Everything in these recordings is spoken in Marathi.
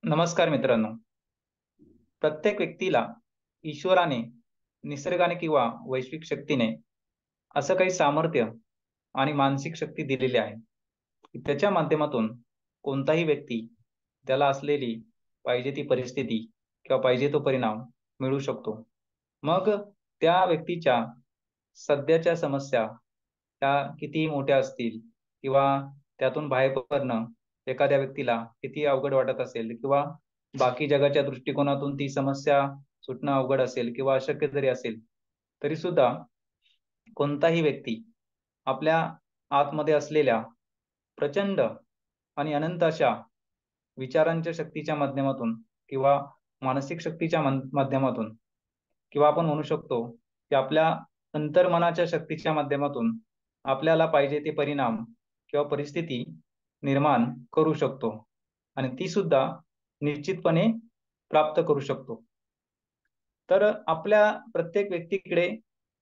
नमस्कार मित्रांनो. प्रत्येक व्यक्तीला ईश्वराने, निसर्गाने किंवा वैश्विक शक्तीने असं काही सामर्थ्य आणि मानसिक शक्ती दिलेली आहे, की त्याच्या माध्यमातून कोणताही व्यक्ती त्याला असलेली पाहिजे ती परिस्थिती किंवा पाहिजे तो परिणाम मिळवू शकतो. मग त्या व्यक्तीच्या सध्याच्या समस्या त्या कितीही मोठ्या असतील किंवा त्यातून बाहेर पडणं एखाद्या व्यक्तीला किती अवघड वाटत असेल किंवा बाकी जगाच्या दृष्टिकोनातून ती समस्या सुटणं अवघड असेल किंवा अशक्य जरी असेल, तरी सुद्धा कोणताही व्यक्ती आपल्या आतमध्ये असलेल्या प्रचंड आणि अनंत अशा विचारांच्या शक्तीच्या माध्यमातून किंवा मानसिक शक्तीच्या माध्यमातून किंवा आपण म्हणू शकतो की आपल्या अंतर्मनाच्या शक्तीच्या माध्यमातून आपल्याला पाहिजे ते परिणाम किंवा परिस्थिती निर्माण करू शकतो आणि ती सुद्धा निश्चितपणे प्राप्त करू शकतो. तर आपल्या प्रत्येक व्यक्तीकडे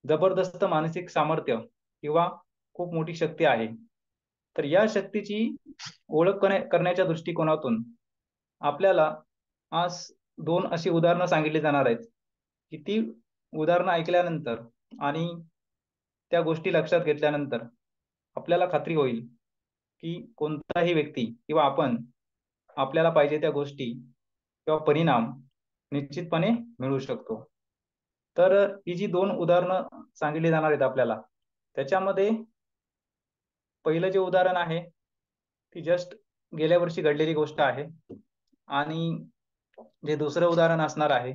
जबरदस्त मानसिक सामर्थ्य किंवा खूप मोठी शक्ती आहे. तर या शक्तीची ओळख करण्याच्या दृष्टिकोनातून आपल्याला आज दोन अशी उदाहरणं सांगितली जाणार आहेत, की ती उदाहरणं ऐकल्यानंतर आणि त्या गोष्टी लक्षात घेतल्यानंतर आपल्याला खात्री होईल, की कोणताही व्यक्ती किंवा आपण आपल्याला पाहिजे त्या गोष्टी किंवा परिणाम निश्चितपणे मिळवू शकतो. तर ही जी दोन उदाहरणं सांगितली जाणार आहेत आपल्याला, त्याच्यामध्ये पहिलं जे उदाहरण आहे, ती जस्ट गेल्या वर्षी घडलेली गोष्ट आहे आणि जे दुसरं उदाहरण असणार आहे,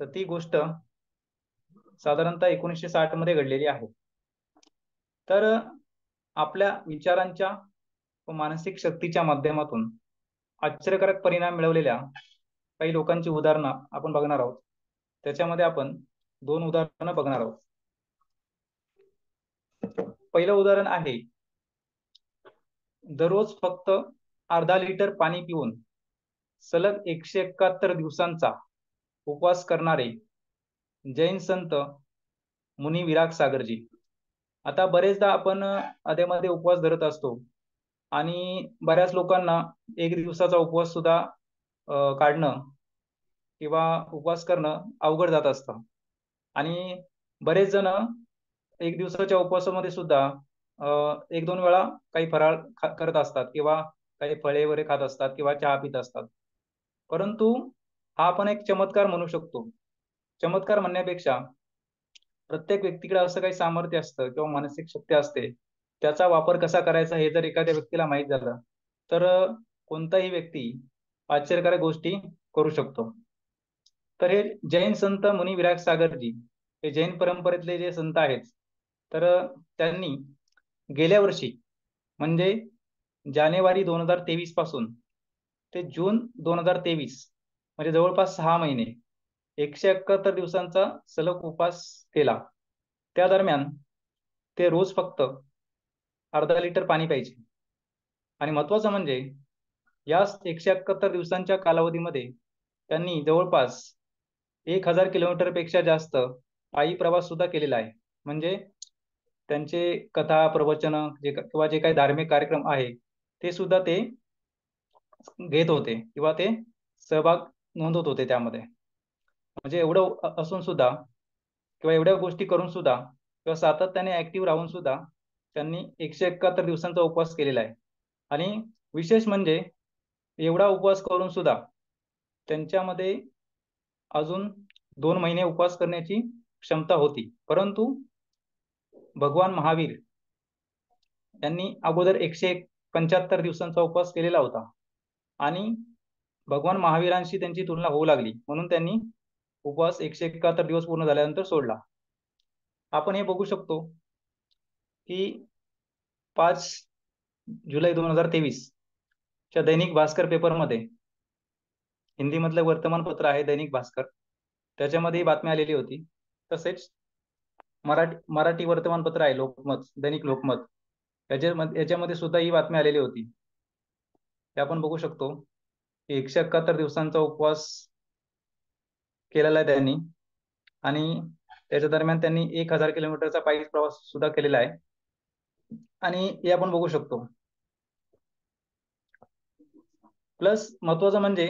तर ती गोष्ट साधारणतः 1960 मध्ये घडलेली आहे. तर आपल्या विचारांच्या व मानसिक शक्तीच्या माध्यमातून आश्चर्यकारक परिणाम मिळवलेल्या काही लोकांची उदाहरणं आपण बघणार आहोत. त्याच्यामध्ये आपण दोन उदाहरणं बघणार आहोत. पहिलं उदाहरण आहे, दररोज फक्त अर्धा लिटर पाणी पिऊन सलग 171 दिवसांचा उपवास करणारे जैन संत मुनी विराग सागरजी. आता बरेचदा आपण अधेमध्ये उपवास धरत असतो आणि बऱ्याच लोकांना एक दिवसाचा उपवास सुद्धा काढणं किंवा उपवास करणं अवघड जात असतं आणि बरेच जण एक दिवसाच्या उपवासामध्ये सुद्धा एक दोन वेळा काही फराळ करत असतात किंवा काही फळे वगैरे खात असतात किंवा चहा पित असतात. परंतु हा आपण एक चमत्कार म्हणू शकतो. चमत्कार म्हणण्यापेक्षा प्रत्येक व्यक्तीकडे असं काही सामर्थ्य असतं किंवा मानसिक शक्ती असते. त्याचा वापर कसा करायचा हे जर एखाद्या व्यक्तीला माहीत झालं, तर कोणताही व्यक्ती आश्चर्यकारक गोष्टी करू शकतो. तर हे जैन संत मुनी विराग सागरजी हे जैन परंपरेतले जे संत आहेत, तर त्यांनी गेल्या वर्षी म्हणजे जानेवारी 2023 पासून ते जून 2023 म्हणजे जवळपास 6 महिने 171 दिवसांचा सलग उपवास केला. त्या दरम्यान ते रोज फक्त अर्धा लिटर पाणी प्यायचे आणि महत्वाचं म्हणजे या 171 दिवसांच्या कालावधीमध्ये त्यांनी जवळपास 1000 किलोमीटर पेक्षा जास्त पायी प्रवास सुद्धा केलेला आहे. म्हणजे त्यांचे कथा प्रवचन किंवा जे काही धार्मिक कार्यक्रम आहे, ते सुद्धा ते घेत होते किंवा ते सहभाग नोंदवत होते त्यामध्ये. म्हणजे एवढं असून सुद्धा किंवा एवढ्या गोष्टी करून सुद्धा किंवा सातत्याने ऍक्टिव्ह राहून सुद्धा त्यांनी 171 दिवसांचा उपवास केलेला आहे. आणि विशेष म्हणजे एवढा उपवास करून सुद्धा त्यांच्यामध्ये अजून 2 महिने उपवास करण्याची क्षमता होती. परंतु भगवान महावीर यांनी अगोदर 175 दिवसांचा उपवास केलेला होता आणि भगवान महावीरांशी त्यांची तुलना होऊ लागली, म्हणून त्यांनी उपवास 171 दिवस पूर्ण झाल्यानंतर सोडला. आपण हे बघू शकतो की 5 जुलै 2023 च्या दैनिक भास्कर पेपरमध्ये, हिंदी मधलं वर्तमानपत्र आहे दैनिक भास्कर, त्याच्यामध्ये ही बातमी आलेली होती. तसेच मराठी मराठी वर्तमानपत्र आहे लोकमत, दैनिक लोकमत, याच्यामध्ये सुद्धा ही बातमी आलेली होती. ते आपण बघू शकतो की 171 दिवसांचा उपवास केलेला आहे त्यांनी आणि त्याच्या दरम्यान त्यांनी 1000 किलोमीटरचा पायी प्रवास सुद्धा केलेला आहे. आणि हे आपण बघू शकतो. प्लस महत्वाचं म्हणजे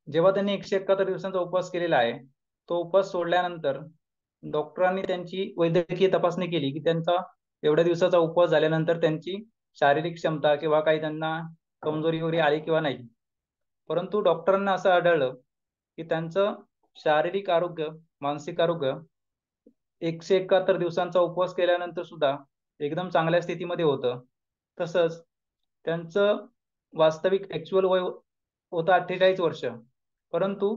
जेव्हा त्यांनी 171 दिवसांचा उपवास केलेला आहे, तो उपवास सोडल्यानंतर डॉक्टरांनी त्यांची वैद्यकीय तपासणी केली की त्यांचा एवढ्या दिवसाचा उपवास झाल्यानंतर त्यांची शारीरिक क्षमता किंवा काही त्यांना कमजोरी वगैरे आली किंवा नाही. परंतु डॉक्टरांना असं आढळलं की त्यांचं शारीरिक आरोग्य, मानसिक आरोग्य 171 दिवसांचा उपवास केल्यानंतर सुद्धा एकदम चांगल्या स्थितीमध्ये होतं. तसंच त्यांचं वास्तविक ॲक्चुअल वय होतं 48 वर्ष. परंतु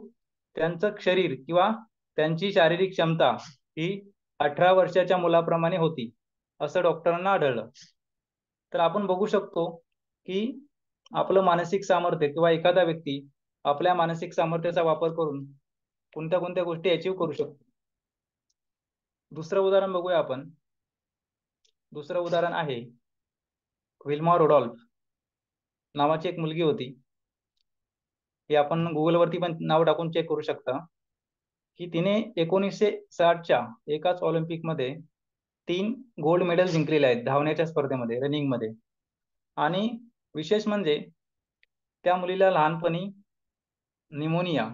त्यांचं शरीर किंवा त्यांची शारीरिक क्षमता ही 18 वर्षाच्या मुलाप्रमाणे होती, असं डॉक्टरांना आढळलं. तर आपण बघू शकतो की आपलं मानसिक सामर्थ्य किंवा एखादा व्यक्ती आपल्या मानसिक सामर्थ्याचा वापर करून कोणत्या कोणत्या गोष्टी अचीव्ह करू शकतो. दुसरं उदाहरण बघूया आपण. दुसरं उदाहरण आहे विल्मा रोडॉल्फ नावाची एक मुलगी होती. हे आपण गुगलवरती पण नाव टाकून चेक करू शकता की तिने 1960च्या एकाच ऑलिम्पिकमध्ये 3 गोल्ड मेडल जिंकलेले आहेत धावण्याच्या स्पर्धेमध्ये, रनिंगमध्ये. आणि विशेष म्हणजे त्या मुलीला लहानपणी निमोनिया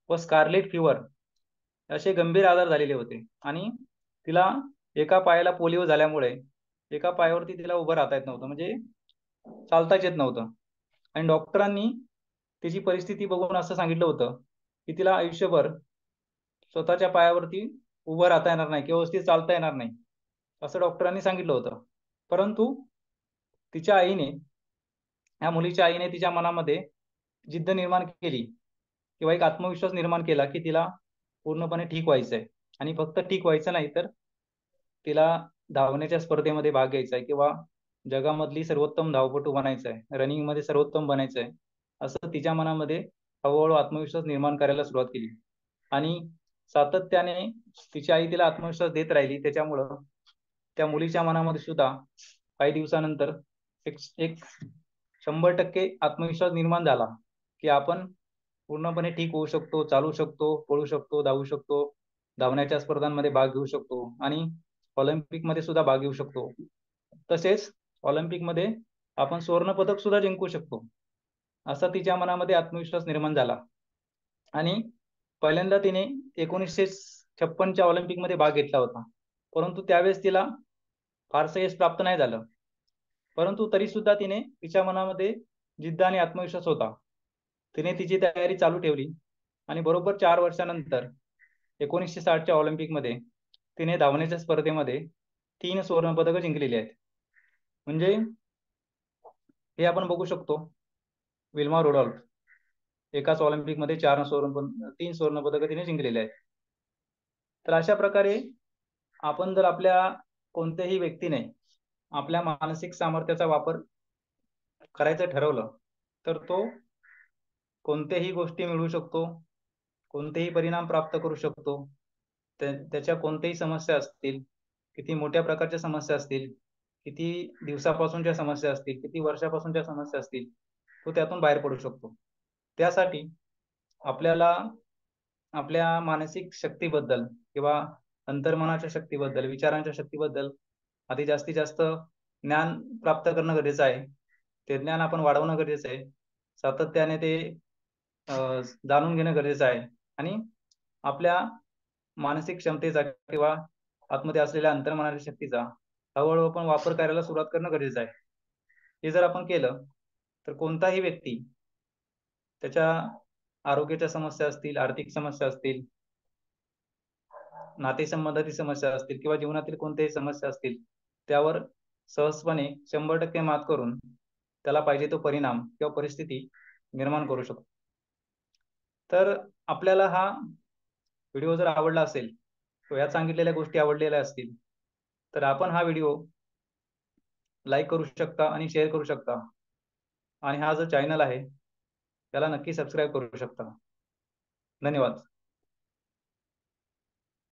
व स्कारलेट फिवर असे गंभीर आजार झालेले होते आणि तिला एका पायाला पोलिओ झाल्यामुळे एका पायावरती तिला उभं राहता येत नव्हतं, म्हणजे चालताच येत नव्हतं. आणि डॉक्टरांनी तिची परिस्थिती बघून असं सांगितलं होतं की तिला आयुष्यभर स्वतःच्या पायावरती उभं राहता येणार नाही किंवा व्यवस्थित चालता येणार नाही, असं डॉक्टरांनी सांगितलं होतं. परंतु तिच्या आईने, या मुलीच्या आईने तिच्या मनामध्ये जिद्द निर्माण केली किंवा एक आत्मविश्वास निर्माण केला की तिला पूर्णपणे ठीक व्हायचंय. आणि फक्त ठीक व्हायचं नाही तर तिला धावण्याच्या स्पर्धेमध्ये भाग घ्यायचा आहे किंवा जगामधली सर्वोत्तम धावपटू बनायचं आहे, रनिंगमध्ये सर्वोत्तम बनायचं आहे, असं तिच्या मनामध्ये हळूहळू आत्मविश्वास निर्माण करायला सुरुवात केली. आणि सातत्याने तिची आई तिला आत्मविश्वास देत राहिली. त्याच्यामुळं त्या मुलीच्या मनामध्ये सुद्धा काही दिवसानंतर एक एक 100% आत्मविश्वास निर्माण झाला की आपण पूर्णपणे ठीक होऊ शकतो, चालू शकतो, पळू शकतो, धावू शकतो, धावण्याच्या स्पर्धांमध्ये भाग घेऊ शकतो आणि ऑलिम्पिकमध्ये सुद्धा भाग घेऊ शकतो. तसेच ऑलिम्पिकमध्ये आपण सुवर्ण पदक सुद्धा जिंकू शकतो, असा तिच्या मनामध्ये आत्मविश्वास निर्माण झाला. आणि पहिल्यांदा तिने 1956च्या ऑलिम्पिकमध्ये भाग घेतला होता. परंतु त्यावेळेस तिला फारसं यश प्राप्त नाही झालं. परंतु तरी सुद्धा तिने तिच्या मनामध्ये जिद्द आणि आत्मविश्वास होता. तिने तिची तयारी चालू ठेवली आणि बरोबर 4 वर्षानंतर 1960च्या ऑलिम्पिकमध्ये तिने धावण्याच्या स्पर्धेमध्ये 3 सुवर्णपदकं जिंकलेली आहेत. म्हणजे हे आपण बघू शकतो, विल्मा रोडॉल्फ एकाच ऑलिम्पिकमध्ये 3 सुवर्णपदकं तिने जिंकलेली आहेत. तर अशा प्रकारे आपण जर आपल्या कोणत्याही व्यक्तीने आपल्या मानसिक सामर्थ्याचा वापर करायचं ठरवलं तर तो कोणत्याही गोष्टी मिळवू शकतो, कोणतेही परिणाम प्राप्त करू शकतो. त्याच्या कोणत्याही समस्या असतील, किती मोठ्या प्रकारच्या समस्या असतील, किती दिवसापासूनच्या समस्या असतील, किती वर्षापासूनच्या समस्या असतील, तो त्यातून बाहेर पडू शकतो. त्यासाठी आपल्याला आपल्या मानसिक शक्तीबद्दल किंवा अंतर्मनाच्या शक्तीबद्दल, विचारांच्या शक्तीबद्दल आधी जास्तीत जास्त ज्ञान प्राप्त करणं गरजेचं आहे. ते ज्ञान आपण वाढवणं गरजेचं आहे. सातत्याने ते अ, जाणून घेणं गरजेचं आहे आणि आपल्या मानसिक क्षमतेचा किंवा आतमध्ये असलेल्या अंतर्मनाच्या शक्तीचा हळूहळू आपण वापर करायला सुरुवात करणं गरजेचं आहे. हे जर आपण केलं तर कोणताही व्यक्ती त्याच्या आरोग्याच्या समस्या असतील, आर्थिक समस्या असतील, नातेसंबंधातील समस्या असतील किंवा जीवनातील कोणत्याही समस्या असतील, त्यावर सहजपणे 100% मात करून त्याला पाहिजे तो परिणाम किंवा परिस्थिती निर्माण करू शकतो. तर आपल्याला हा व्हिडिओ जर आवडला असेल किंवा यात सांगितलेल्या गोष्टी आवडलेल्या असतील, तर आपण हा व्हिडिओ लाईक करू शकता आणि शेअर करू शकता. आणि हा जो चॅनल आहे त्याला नक्की सबस्क्राईब करू शकता. धन्यवाद.